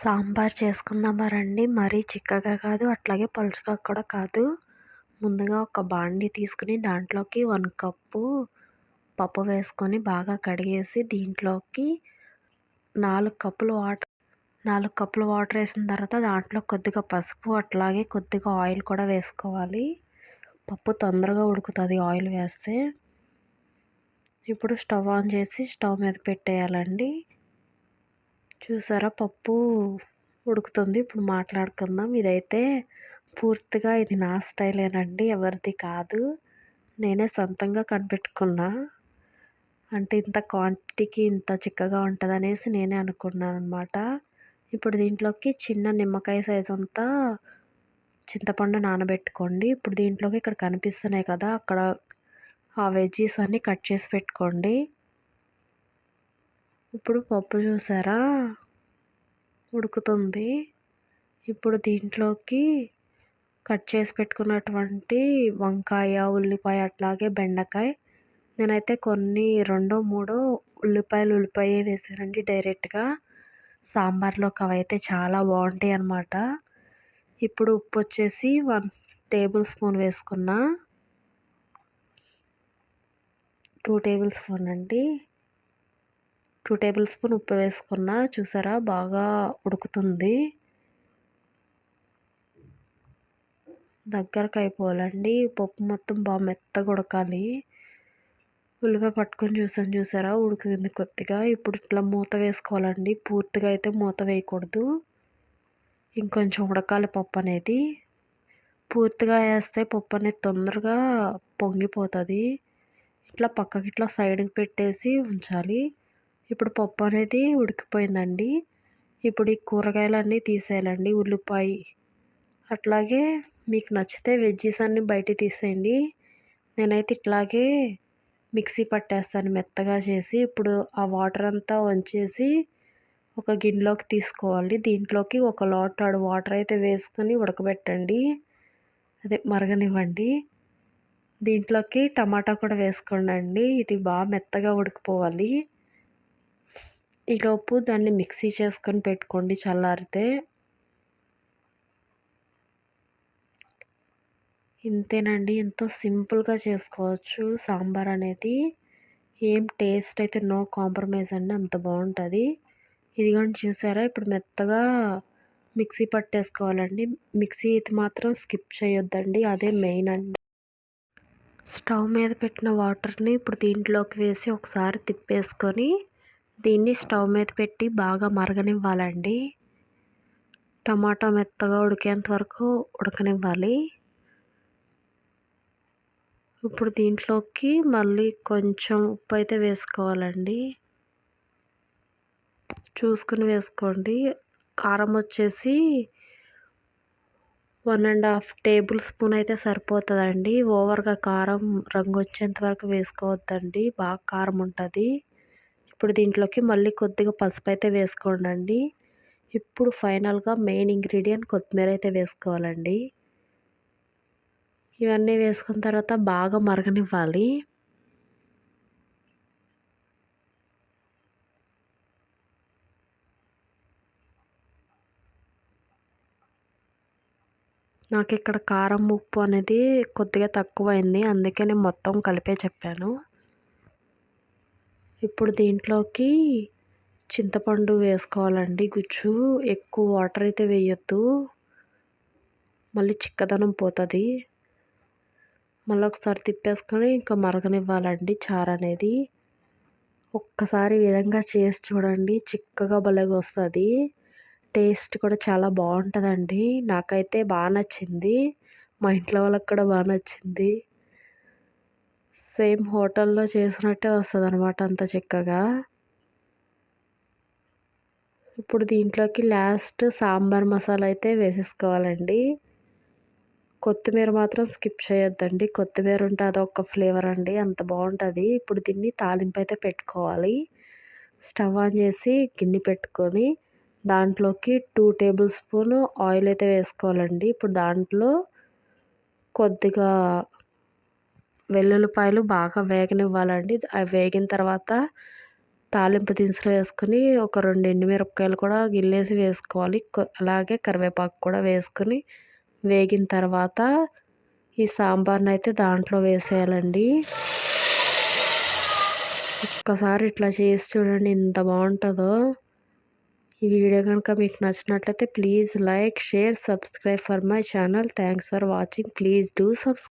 సాంబార్ చేసుకుందామా రండి. మరీ చిక్కగా కాదు, అట్లాగే పలుచగా కూడా కాదు. ముందుగా ఒక బాండీ తీసుకుని దాంట్లోకి 1 కప్పు పప్పు వేసుకొని బాగా కడిగేసి దీంట్లోకి 4 కప్పులు వాటర్ 4 కప్పులు వాటర్ వేసిన తర్వాత దాంట్లో కొద్దిగా పసుపు, అట్లాగే కొద్దిగా ఆయిల్ కూడా వేసుకోవాలి. పప్పు తొందరగా ఉడుకుతుంది ఆయిల్ వేస్తే. ఇప్పుడు స్టవ్ ఆన్ చేసి స్టవ్ మీద పెట్టేయాలండి. చూసారా పప్పు ఉడుకుతుంది. ఇప్పుడు మాట్లాడుకుందాం. ఇదైతే పూర్తిగా ఇది నా స్టైలేనండి, ఎవరిది కాదు. నేనే సొంతంగా కనిపెట్టుకున్నా. అంటే ఇంత క్వాంటిటీకి ఇంత చిక్కగా ఉంటుందనేసి నేనే అనుకున్నాను అనమాట. ఇప్పుడు దీంట్లోకి చిన్న నిమ్మకాయ సైజ్ అంతా చింతపండు నానబెట్టుకోండి. ఇప్పుడు దీంట్లోకి ఇక్కడ కనిపిస్తున్నాయి కదా, అక్కడ ఆ వెజ్జీస్ అన్నీ కట్ చేసి పెట్టుకోండి. ఇప్పుడు పప్పు చూసారా ఉడుకుతుంది. ఇప్పుడు దీంట్లోకి కట్ చేసి పెట్టుకున్నటువంటి వంకాయ, ఉల్లిపాయ, అట్లాగే బెండకాయ. నేనైతే కొన్ని 2-3 ఉల్లిపాయ వేసానండి డైరెక్ట్గా. సాంబార్లోకి అవైతే చాలా బాగుంటాయి అన్నమాట. ఇప్పుడు ఉప్పు వచ్చేసి 1 టేబుల్ స్పూన్ వేసుకున్నా. 2 టేబుల్ స్పూన్ అండి. 2 టేబుల్ స్పూన్ ఉప్పు వేసుకున్నా. చూసారా బాగా ఉడుకుతుంది. దగ్గరకు అయిపోవాలండి. పప్పు మొత్తం బాగా మెత్తగా ఉడకాలి. ఉల్లిపాయ పట్టుకొని చూసారా ఉడికింది కొద్దిగా. ఇప్పుడు ఇట్లా మూత వేసుకోవాలండి. పూర్తిగా అయితే మూత వేయకూడదు. ఇంకొంచెం ఉడకాలి పప్పు అనేది. పూర్తిగా వేస్తే పప్పు అనేది తొందరగా పొంగిపోతుంది. ఇట్లా పక్కకి ఇట్లా సైడ్కి పెట్టేసి ఉంచాలి. ఇప్పుడు పప్పు అనేది ఉడికిపోయిందండి. ఇప్పుడు ఈ కూరగాయలన్నీ తీసేయాలండి. ఉల్లిపాయ, అట్లాగే మీకు నచ్చితే వెజ్జీస్ అన్నీ బయట తీసేయండి. నేనైతే ఇట్లాగే మిక్సీ పట్టేస్తాను మెత్తగా చేసి. ఇప్పుడు ఆ వాటర్ అంతా వంచేసి ఒక గిన్నెలోకి తీసుకోవాలి. దీంట్లోకి ఒక లోటాడు వాటర్ అయితే వేసుకొని ఉడకబెట్టండి, అదే మరగనివ్వండి. దీంట్లోకి టమాటా కూడా వేసుకోండి. ఇది బాగా మెత్తగా ఉడికిపోవాలి. ఈలోపు దాన్ని మిక్సీ చేసుకొని పెట్టుకోండి చల్లారితే. ఇంతేనండి, ఎంతో సింపుల్గా చేసుకోవచ్చు సాంబార్ అనేది. ఏం టేస్ట్ అయితే నో కాంప్రమైజ్ అండి, అంత బాగుంటుంది. ఇదిగోండి చూసారా ఇప్పుడు మెత్తగా మిక్సీ పట్టేసుకోవాలండి. మిక్సీ అయితే మాత్రం స్కిప్ చేయొద్దండి, అదే మెయిన్ అండి. స్టవ్ మీద పెట్టిన వాటర్ని ఇప్పుడు దీంట్లోకి వేసి ఒకసారి తిప్పేసుకొని దీన్ని స్టవ్ మీద పెట్టి బాగా మరగనివ్వాలండి. టమాటా మెత్తగా ఉడికేంత వరకు ఉడకనివ్వాలి. ఇప్పుడు దీంట్లోకి మళ్ళీ కొంచెం ఉప్పు అయితే వేసుకోవాలండి. చూసుకుని వేసుకోండి. కారం వచ్చేసి 1.5 టేబుల్ స్పూన్ అయితే సరిపోతుందండి. ఓవర్గా కారం రంగు వచ్చేంత వరకు వేసుకోవద్దండి, బాగా కారం ఉంటుంది. ఇప్పుడు దీంట్లోకి మళ్ళీ కొద్దిగా పసుపు అయితే వేసుకోండి. ఇప్పుడు ఫైనల్గా మెయిన్ ఇంగ్రీడియంట్ కొత్తిమీర అయితే వేసుకోవాలండి. ఇవన్నీ వేసుకున్న తర్వాత బాగా మరగనివ్వాలి. నాకు ఇక్కడ కారం ఉప్పు అనేది కొద్దిగా తక్కువైంది, అందుకే నేను మొత్తం కలిపే చెప్పాను. ఇప్పుడు దీంట్లోకి చింతపండు వేసుకోవాలండి. గుజ్జు ఎక్కువ వాటర్ అయితే వేయొద్దు, మళ్ళీ చిక్కదనం పోతుంది. మళ్ళీ ఒకసారి తిప్పేసుకొని ఇంకా మరగనివ్వాలండి చారు అనేది. ఒక్కసారి ఈ విధంగా చేసి చూడండి, చిక్కగా భలేగా వస్తుంది. టేస్ట్ కూడా చాలా బాగుంటుందండి. నాకైతే బాగా నచ్చింది, మా ఇంట్లో వాళ్ళకి కూడా బాగా నచ్చింది. సేమ్ హోటల్లో చేసినట్టే వస్తుంది అనమాట, అంత చిక్కగా. ఇప్పుడు దీంట్లోకి లాస్ట్ సాంబార్ మసాలా అయితే వేసేసుకోవాలండి. కొత్తిమీర మాత్రం స్కిప్ చేయొద్దండి. కొత్తిమీర ఉంటే అదొక ఫ్లేవర్ అండి, అంత బాగుంటుంది. ఇప్పుడు దీన్ని తాలింపు అయితే పెట్టుకోవాలి. స్టవ్ ఆన్ చేసి గిన్నె పెట్టుకొని దాంట్లోకి 2 టేబుల్ స్పూన్ ఆయిల్ అయితే వేసుకోవాలండి. ఇప్పుడు దాంట్లో కొద్దిగా వెల్లుల్లిపాయలు బాగా వేగనివ్వాలండి. అవి వేగిన తర్వాత తాలింపు దినుసులు వేసుకొని ఒక 2 ఎండుమిరపకాయలు కూడా గిల్లేసి వేసుకోవాలి. అలాగే కరివేపాకు కూడా వేసుకొని వేగిన తర్వాత ఈ సాంబార్నైతే దాంట్లో వేసేయాలండి. ఒక్కసారి ఇట్లా చేసి చూడండి ఎంత బాగుంటుందో. ఈ వీడియో కనుక మీకు నచ్చినట్లయితే please like, share, subscribe for my channel. Thanks for watching. Please do subscribe.